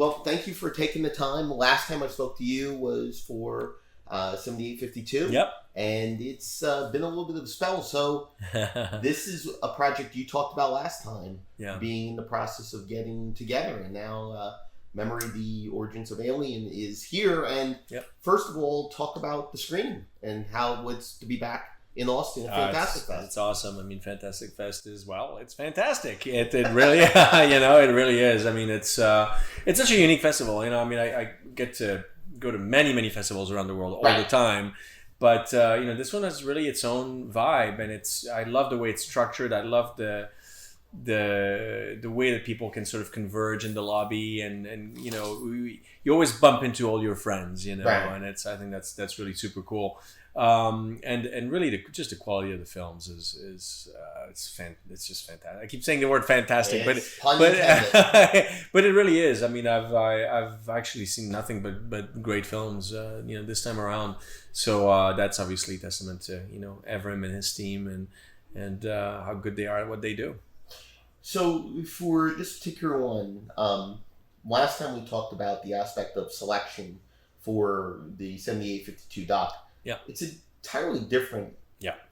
Well, thank you for taking the time. Last time I spoke to you was for 7852. Yep. And it's been a little bit of a spell. So this is a project you talked about last time, being in the process of getting together. And now Memory, the Origins of Alien is here. And first of all, talk about the screening and how it's to be back in Austin at Fantastic Fest. It's awesome. I mean, Fantastic Fest is, well, it's fantastic. It really, it really is. I mean, it's such a unique festival. I mean, I get to go to many, many festivals around the world all the time. But, this one has really its own vibe. And I love the way it's structured. I love the way that people can sort of converge in the lobby, and you always bump into all your friends, and I think that's really super cool. And really just the quality of the films is it's just fantastic. I keep saying the word fantastic, but it really is. I mean, I've actually seen nothing but great films this time around. So that's obviously a testament to Evrim and his team and how good they are at what they do. So for this particular one, last time we talked about the aspect of selection for the 7852 doc. Yeah, it's entirely different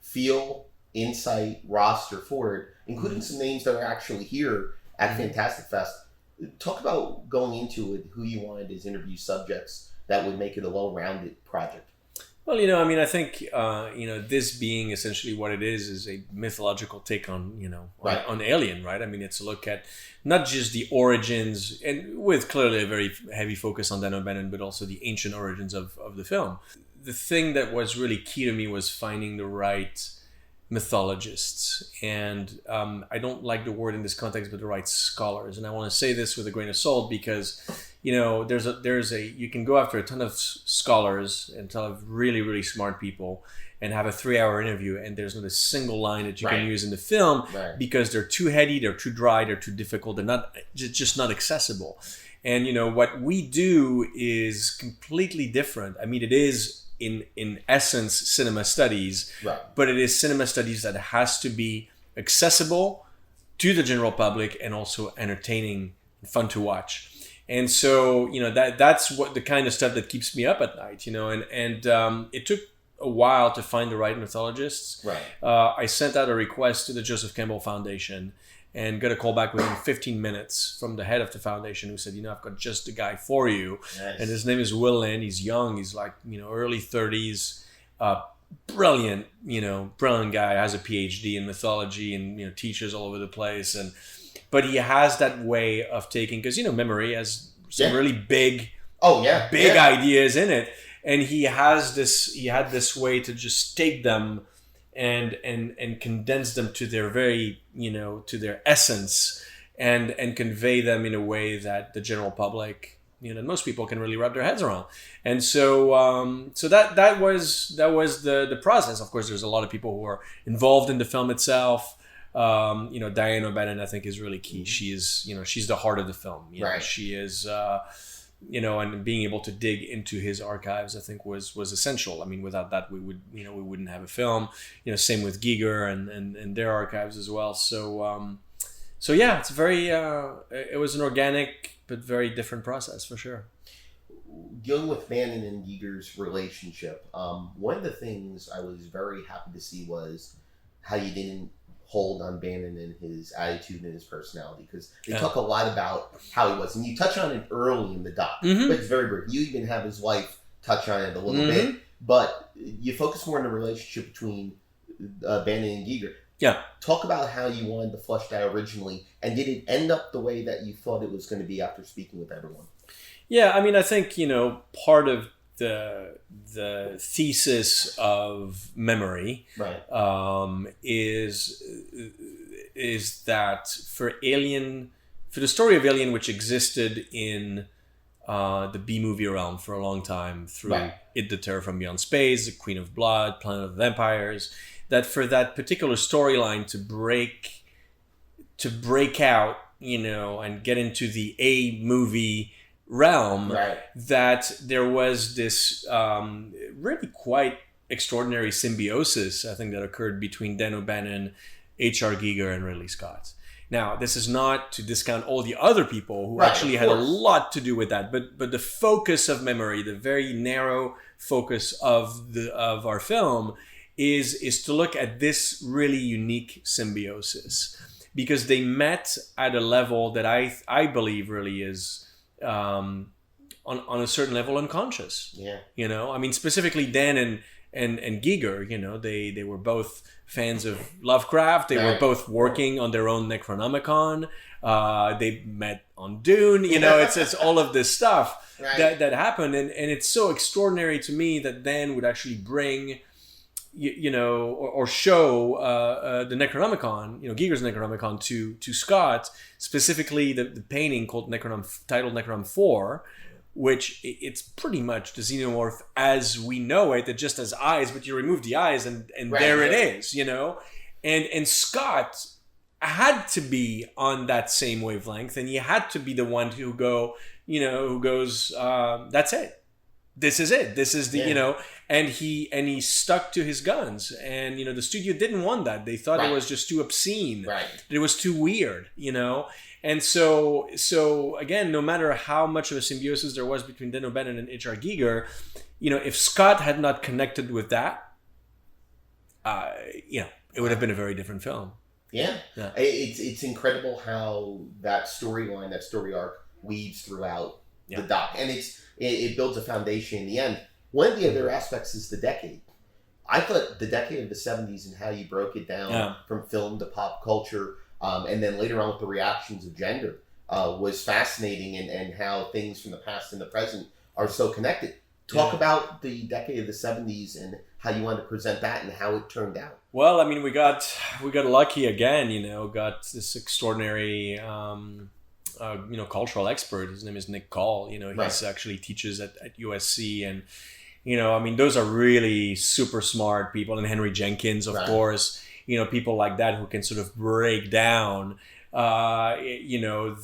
feel, insight, roster for it, including some names that are actually here at Fantastic Fest. Talk about going into it, who you wanted as interview subjects that would make it a well-rounded project. Well, I think, this being essentially what it is a mythological take on, on Alien, right? I mean, it's a look at not just the origins, and with clearly a very heavy focus on Dan O'Bannon, but also the ancient origins of the film. The thing that was really key to me was finding the right mythologists. And I don't like the word in this context, but the right scholars. And I want to say this with a grain of salt because... you can go after a ton of scholars and a ton of really, really smart people and have a 3-hour interview, and there's not a single line that you can use in the film because they're too heady, they're too dry, they're too difficult, they're not just not accessible. And what we do is completely different. I mean, it is in essence cinema studies, but it is cinema studies that has to be accessible to the general public and also entertaining and fun to watch. And so, that's what the kind of stuff that keeps me up at night, and it took a while to find the right mythologists. I sent out a request to the Joseph Campbell Foundation and got a call back within 15 minutes from the head of the foundation who said, I've got just the guy for you. Nice. And his name is Will Lynn. He's young. He's like, early 30s, brilliant guy, has a PhD in mythology and, teaches all over the place. But he has that way of taking, because Memory has some really big ideas in it, and he had this way to just take them and condense them to their very to their essence and convey them in a way that the general public most people can really wrap their heads around. And so that was the process. Of course, there's a lot of people who are involved in the film itself. Diane O'Bannon, I think, is really key. She is, she's the heart of the film. She is, and being able to dig into his archives, I think, was essential. I mean, without that, we wouldn't have a film. Same with Giger and their archives as well. So it's very. It was an organic but very different process for sure. Dealing with Bannon and Giger's relationship, one of the things I was very happy to see was how you didn't hold on Bannon and his attitude and his personality, because they talk a lot about how he was, and you touch on it early in the doc, but it's very brief. You even have his wife touch on it a little bit, but you focus more on the relationship between Bannon and Giger. Talk about how you wanted to flesh that originally, and did it end up the way that you thought it was going to be after speaking with everyone? I mean, I think part of the thesis of Memory is that for the story of Alien, which existed in the B-movie realm for a long time through It, the Terror from Beyond Space, The Queen of Blood, Planet of the Vampires, that for that particular storyline to break out, and get into the A-movie realm, that there was this really quite extraordinary symbiosis, I think, that occurred between Dan O'Bannon, H.R. Giger, and Ridley Scott. Now, this is not to discount all the other people who Right, actually of had a course. lot to do with that, but the focus of memory, the very narrow focus of our film, is to look at this really unique symbiosis, because they met at a level that I believe really is on a certain level unconscious. Yeah. You know, I mean, specifically Dan and Giger, you know, they were both fans of Lovecraft. They were Right. both working on their own Necronomicon. They met on Dune. You know, it's all of this stuff Right. that happened, and it's so extraordinary to me that Dan would actually bring, you know, or show the Necronomicon, you know, Giger's Necronomicon to Scott, specifically the painting called titled Necronom 4, which it's pretty much the xenomorph as we know it. It just has eyes, but you remove the eyes and Right, there it right. is, you know. And Scott had to be on that same wavelength, and he had to be the one who goes, that's it. This is it. This is the, Yeah. you know, and he stuck to his guns. And, you know, the studio didn't want that. They thought Right. it was just too obscene. Right. It was too weird, you know? And so again, no matter how much of a symbiosis there was between Dan O'Bannon and H.R. Giger, you know, if Scott had not connected with that, you know, it would have been a very different film. Yeah. Yeah. It's incredible how that storyline, that story arc weaves throughout Yeah. the doc. And it builds a foundation in the end. One of the other aspects is the decade. I thought the decade of the 70s and how you broke it down Yeah. from film to pop culture, and then later on with the reactions of gender, was fascinating, and how things from the past and the present are so connected. Talk Yeah. about the decade of the 70s and how you wanted to present that and how it turned out. Well, I mean, we got lucky again, you know, got this extraordinary, you know, cultural expert. His name is Nick Call. You know, he's Right. actually teaches at USC, and, you know, I mean, those are really super smart people. And Henry Jenkins, of Right. course, you know, people like that who can sort of break down, you know,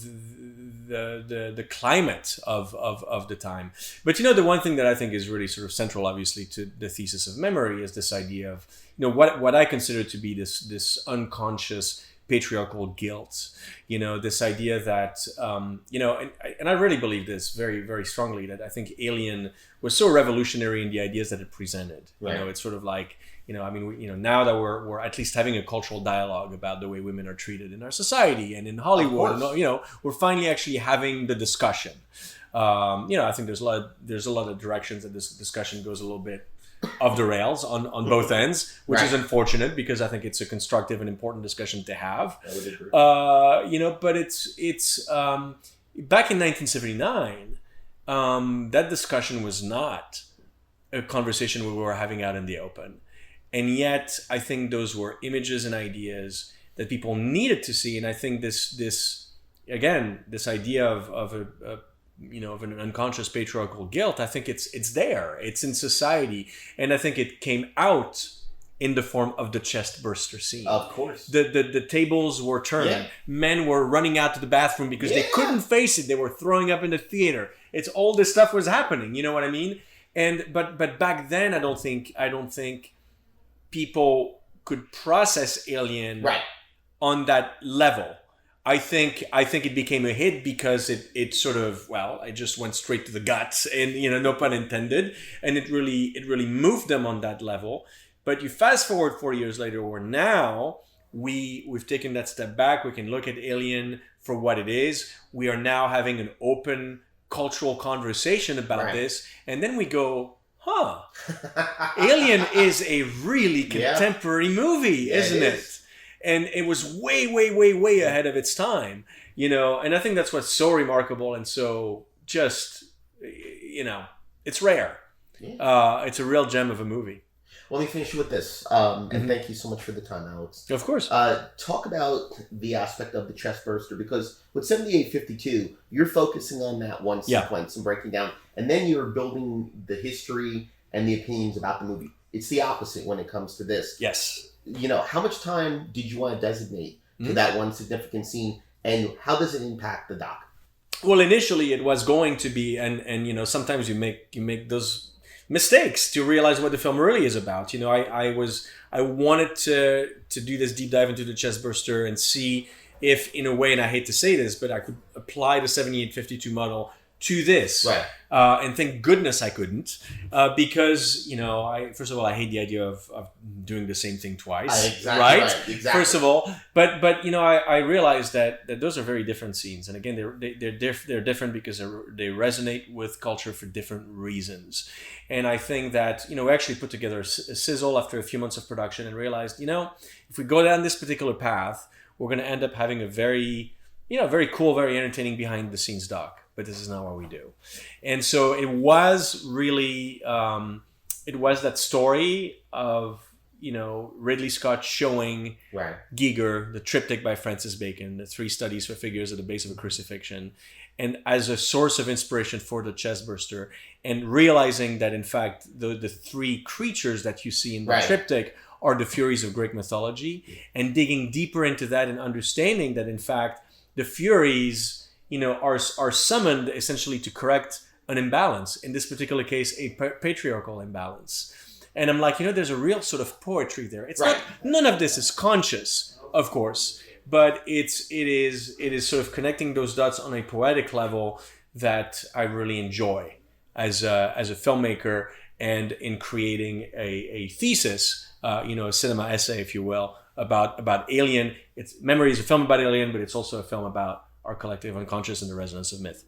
the climate of the time. But, you know, the one thing that I think is really sort of central, obviously, to the thesis of memory is this idea of, you know, what I consider to be this unconscious patriarchal guilt. You know, this idea that, you know, and I really believe this very, very strongly, that I think Alien was so revolutionary in the ideas that it presented. Right. You know, it's sort of like, you know, I mean, you know, now that we're at least having a cultural dialogue about the way women are treated in our society and in Hollywood, Of course. and, you know, we're finally actually having the discussion. You know, I think there's a lot of directions that this discussion goes a little bit off the rails on both ends, which is Right. unfortunate, because I think it's a constructive and important discussion to have. I would agree. You know, but it's back in 1979, that discussion was not a conversation we were having out in the open. And yet, I think those were images and ideas that people needed to see. And I think this idea of an unconscious patriarchal guilt, I think it's there. It's in society. And I think it came out in the form of the chest burster scene. Of course. The tables were turned. Yeah. Men were running out to the bathroom because they Yeah. couldn't face it. They were throwing up in the theater. It's all this stuff was happening. You know what I mean? And but back then, I don't think people could process Alien Right. on that level. I think it became a hit because it sort of, well, it just went straight to the guts, and, you know, no pun intended, and it really moved them on that level. But you fast forward 40 years later, where now we've taken that step back. We can look at Alien for what it is. We are now having an open cultural conversation about Right. this, and then we go, Alien is a really Yeah. contemporary movie, Yeah, isn't it it? is. And it was way ahead of its time, you know. And I think that's what's so remarkable and so just, you know, it's rare. Yeah. It's a real gem of a movie. Well, let me finish with this. Mm-hmm. And thank you so much for the time, Alex. Of course. Talk about the aspect of the chest burster, because with 7852, you're focusing on that one Yeah. sequence and breaking down, and then you're building the history and the opinions about the movie. It's the opposite when it comes to this. Yes. You know, how much time did you want to designate to Mhm. that one significant scene, and how does it impact the doc? Well, initially it was going to be, and you know, sometimes you make those mistakes to realize what the film really is about. You know, I wanted to do this deep dive into the chest burster and see if in a way, and I hate to say this, but I could apply the 7852 model to this. Right. And thank goodness I couldn't, because, first of all, I hate the idea of doing the same thing twice. Exactly right? Exactly. First of all, but I realized that those are very different scenes, and again, they're different because they resonate with culture for different reasons. And I think that we actually put together a sizzle after a few months of production and realized if we go down this particular path, we're going to end up having a very very cool, very entertaining behind the scenes doc. But this is not what we do. And so it was really, it was that story of, Ridley Scott showing Giger, the triptych by Francis Bacon, the 3 studies for figures at the base of a crucifixion, and as a source of inspiration for the chestburster, and realizing that in fact, the 3 creatures that you see in the triptych are the Furies of Greek mythology, and digging deeper into that and understanding that in fact, the Furies are summoned essentially to correct an imbalance. In this particular case, a patriarchal imbalance. And I'm like, there's a real sort of poetry there. It's not, none of this is conscious, of course, but it is sort of connecting those dots on a poetic level that I really enjoy as a filmmaker, and in creating a thesis, a cinema essay, if you will, about Alien. Memory is a film about Alien, but it's also a film about our collective unconscious and the resonance of myth.